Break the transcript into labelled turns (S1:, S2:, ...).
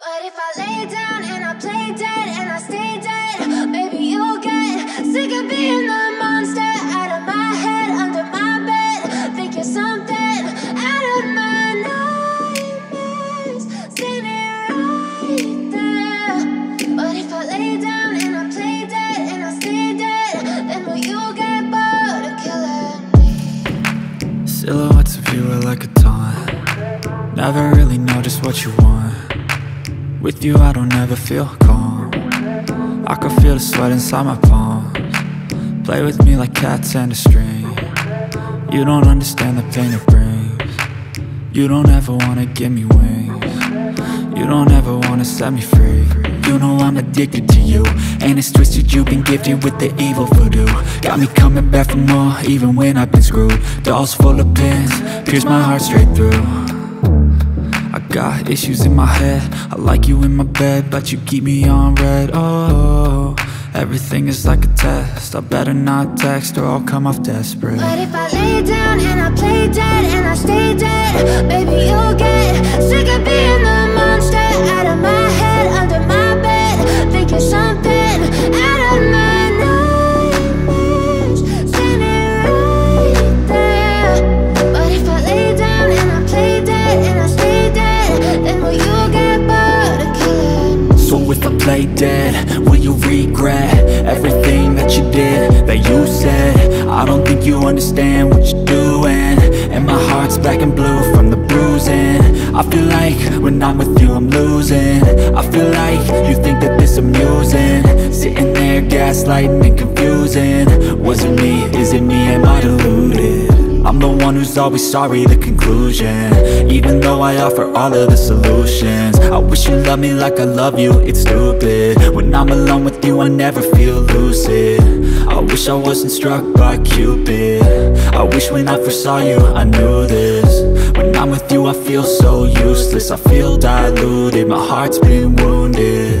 S1: But if I lay down and I play dead and I stay dead, maybe you'll get sick of being the monster out of my head, under my bed. Think you're something out of my nightmares, standing right there. But if I lay down and I play dead and I stay dead, then will you get bored of killing me?
S2: Silhouettes of you are like a taunt. Never really know just what you want. With you I don't ever feel calm. I can feel the sweat inside my palms. Play with me like cats and a string. You don't understand the pain it brings. You don't ever wanna give me wings. You don't ever wanna set me free. You know I'm addicted to you, and it's twisted, you've been gifted with the evil voodoo. Got me coming back for more, even when I've been screwed. Dolls full of pins, pierce my heart straight through. I got issues in my head, I like you in my bed, but you keep me on red. Oh, everything is like a test. I better not text or I'll come off desperate.
S1: But if I lay down and I play dead and I stay dead, maybe you'll get sick of being the monster out of my head, under my bed. Think you're something out of my nightmares, standing right there. But if I lay down and I play dead and I stay dead, then will you get bored of killing me?
S2: So if I play dead, will you regret everything that you did, that you said? I don't think you understand what you're doing, and my heart's black and blue from the bruising. I feel like when I'm with you I'm losing. I feel like you think that this amusing, sitting there gaslighting and confusing. Was it me? Is it me? Am I deluded? I'm the one who's always sorry, the conclusion, even though I offer all of the solutions. I wish you loved me like I love you, it's stupid. When I'm alone with you I never feel lucid. I wish I wasn't struck by Cupid. I wish when I first saw you I knew this. When I'm with you I feel so useless, I feel diluted, my heart's been wounded.